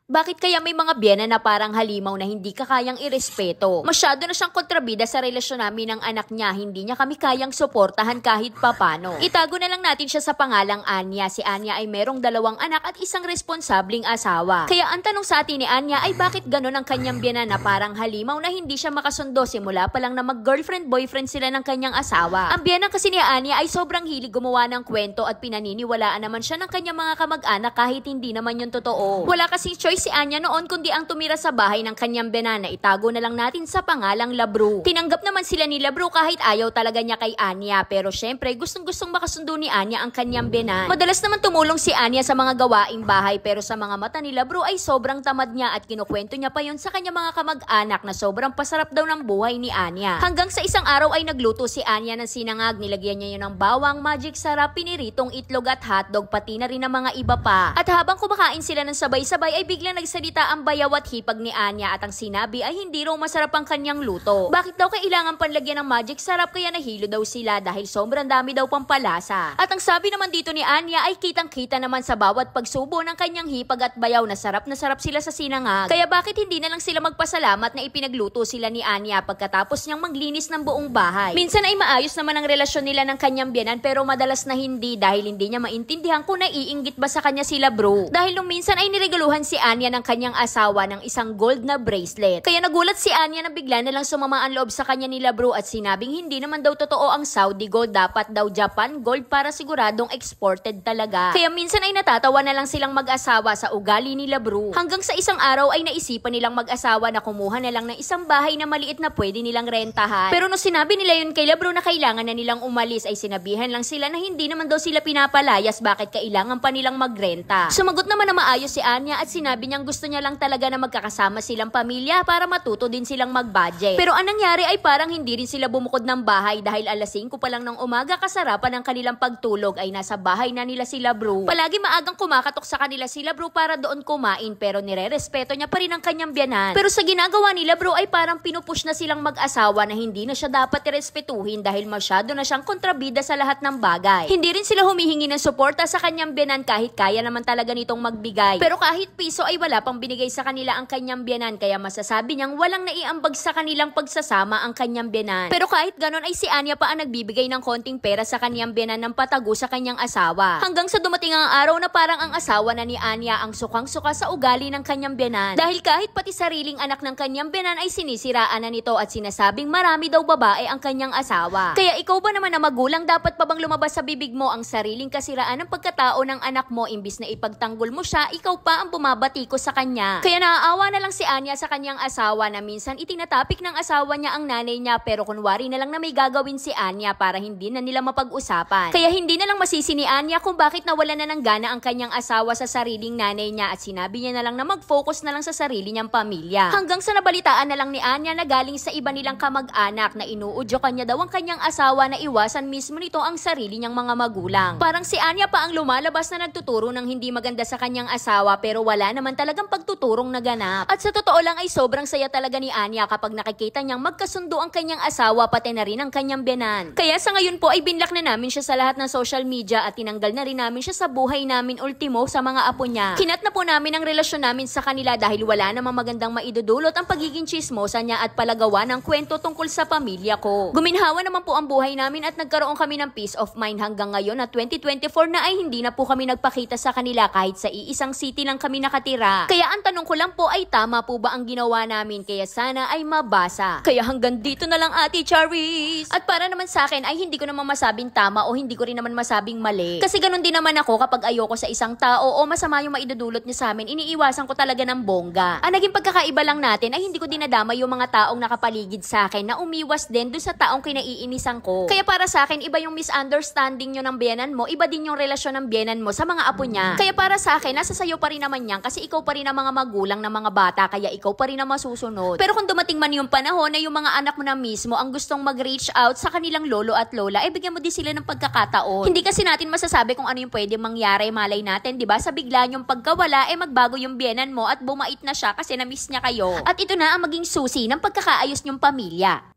Bakit kaya may mga biyena na parang halimaw na hindi ka kayang irespeto? Masyado na siyang kontrabida sa relasyon namin ng anak niya, hindi niya kami kayang suportahan kahit papano. Itago na lang natin siya sa pangalang Anya. Si Anya ay merong 2 anak at isang responsabling asawa. Kaya ang tanong sa atin ni Anya ay bakit ganon ang kanyang biyena na parang halimaw na hindi siya makasundo simula pa lang na mag-girlfriend-boyfriend sila ng kanyang asawa. Ang biyena kasi ni Anya ay sobrang hilig gumawa ng kwento at pinaniniwalaan naman siya ng kanyang mga kamag-anak kahit hindi naman yun totoo. Wala kasing choice si Anya noon kundi ang tumira sa bahay ng kanyang biyanan na itago na lang natin sa pangalang Labru. Tinanggap naman sila ni Labru kahit ayaw talaga niya kay Anya, pero syempre gustong-gustong makasundo ni Anya ang kanyang biyanan. Madalas naman tumulong si Anya sa mga gawaing bahay pero sa mga mata ni Labru ay sobrang tamad niya at kinukwento niya pa yun sa kanyang mga kamag-anak na sobrang pasarap daw ng buhay ni Anya. Hanggang sa isang araw ay nagluto si Anya ng sinangag, nilagyan niya yun ng bawang, magic sarap, piniritong itlog at hotdog pati na rin ng mga iba pa. At habang kumakain sila ng sabay-sabay ay biglang nagsalita ang bayaw at hipag ni Anya at ang sinabi ay hindi raw masarap ang kanyang luto. Bakit daw kailangan panlagyan ng magic sarap kaya nahilo daw sila dahil sobrang dami daw pampalasa. At ang sabi naman dito ni Anya ay kitang-kita naman sa bawat pagsubo ng kanyang hipag at bayaw na sarap sila sa sinangag. Kaya bakit hindi na lang sila magpasalamat na ipinagluto sila ni Anya pagkatapos niyang maglinis ng buong bahay. Minsan ay maayos naman ang relasyon nila ng kanyang biyanan pero madalas na hindi dahil hindi niya maintindihan kung naiinggit ba sa kanya sila bro. Dahil nung minsan ay niregaluhan si Anya ng kanyang asawa ng isang gold na bracelet. Kaya nagulat si Anya na bigla na lang sumama ang loob sa kanya nila bro at sinabing hindi naman daw totoo ang Saudi gold, dapat daw Japan gold para siguradong exported talaga. Kaya minsan ay natatawa na lang silang mag-asawa sa ugali nila bro. Hanggang sa isang araw ay naisipan nilang mag-asawa na kumuha na lang ng isang bahay na maliit na pwede nilang rentahan. Pero nung sinabi nila yun kay Labro na kailangan na nilang umalis ay sinabihan lang sila na hindi naman daw sila pinapalayas, bakit kailangan pa nilang magrenta. Sumagot naman na maayos si Anya at sinabi niyang gusto niya lang talaga na magkakasama silang pamilya para matuto din silang mag-budget. Pero ang nangyari ay parang hindi rin sila bumukod ng bahay dahil alas 5 pa lang ng umaga kasarapan ng kanilang pagtulog ay nasa bahay na nila sila bro. Palagi maagang kumakatok sa kanila sila bro para doon kumain pero nire-respeto niya pa rin ang kanyang biyanan. Pero sa ginagawa nila bro ay parang pinupush na silang mag-asawa na hindi na siya dapat irespetuhin dahil masyado na siyang kontrabida sa lahat ng bagay. Hindi rin sila humihingi ng suporta sa kanyang biyanan kahit kaya naman talaga nitong magbigay. Pero kahit piso ay wala pang binigay sa kanila ang kanyang biyanan kaya masasabi niyang walang naiambag sa kanilang pagsasama ang kanyang biyanan. Pero kahit ganon ay si Anya pa ang nagbibigay ng konting pera sa kanyang biyanan ng patago sa kanyang asawa. Hanggang sa dumating ang araw na parang ang asawa na ni Anya ang sukang-suka sa ugali ng kanyang biyanan. Dahil kahit pati sariling anak ng kanyang biyanan ay sinisiraan na nito at sinasabing marami daw babae ang kanyang asawa. Kaya ikaw ba naman na magulang, dapat pa bang lumabas sa bibig mo ang sariling kasiraan ng pagkatao ng anak mo imbis na ipagtanggol mo siya, ikaw pa ang bumabatiko sa kanya. Kaya naaawa na lang si Anya sa kanyang asawa na minsan itinatapik ng asawa niya ang nanay niya pero kunwari na lang na may gagawin si Anya para hindi na nila mapag-usapan. Kaya hindi na lang masisi ni Anya kung bakit nawala na ng gana ang kanyang asawa sa sariling nanay niya at sinabi niya na lang na mag-focus na lang sa sarili niyang pamilya. Hanggang sa nabalitaan na lang ni Anya na galing sa iba nilang kamag-anak na inuudyo kanya daw ang kanyang asawa na iwasan mismo nito ang sarili niyang mga magulang. Parang si Anya pa ang lumalabas na nagtuturo ng hindi maganda sa kanyang asawa pero wala naman talagang pagtuturong naganap. At sa totoo lang ay sobrang saya talaga ni Anya kapag nakikita niyang magkasundo ang kanyang asawa pati na rin ang kanyang biyanan. Kaya sa ngayon po ay binlock na namin siya sa lahat ng social media at tinanggal na rin namin siya sa buhay namin ultimo sa mga apo niya. Kinat na po namin ang relasyon namin sa kanila dahil wala namang magandang maidudulot ang pagiging chismosa niya at palagawa ng kwento tungkol sa pamilya ko. Guminhawa naman po ang buhay namin at nagkaroon kami ng peace of mind hanggang ngayon na 2024 na ay hindi na po kami nagpakita sa kanila kahit sa iisang city lang kami nakatira. Kaya ang tanong ko lang po ay tama po ba ang ginawa namin, kaya sana ay mabasa. Kaya hanggang dito na lang Ate Charis. At para naman sa akin ay hindi ko naman masabing tama o hindi ko rin naman masabing mali. Kasi ganun din naman ako kapag ayoko sa isang tao o masama yung maidudulot niya sa amin, iniiwasan ko talaga ng bongga. Ang naging pagkakaiba lang natin ay hindi ko dinadama yung mga taong nakapaligid sa akin na umiwas din dun sa taong kinaiinisan ko. Kaya para sa akin iba yung misunderstanding nyo ng biyanan mo, iba din yung relasyon ng biyanan mo sa mga apo niya. Kaya para sa akin nasa sayo pa rin naman yan kasi ikaw pa rin ang mga magulang ng mga bata kaya ikaw pa rin ang masusunod. Pero kung dumating man yung panahon na yung mga anak mo na mismo ang gustong mag-reach out sa kanilang lolo at lola, bigyan mo din sila ng pagkakataon. Hindi kasi natin masasabi kung ano yung pwede mangyari, malay natin, 'di ba? Sa bigla niyong pagkawala magbago yung biyenan mo at bumait na siya kasi na-miss niya kayo. At ito na ang maging susi ng pagkakaayos niyong pamilya.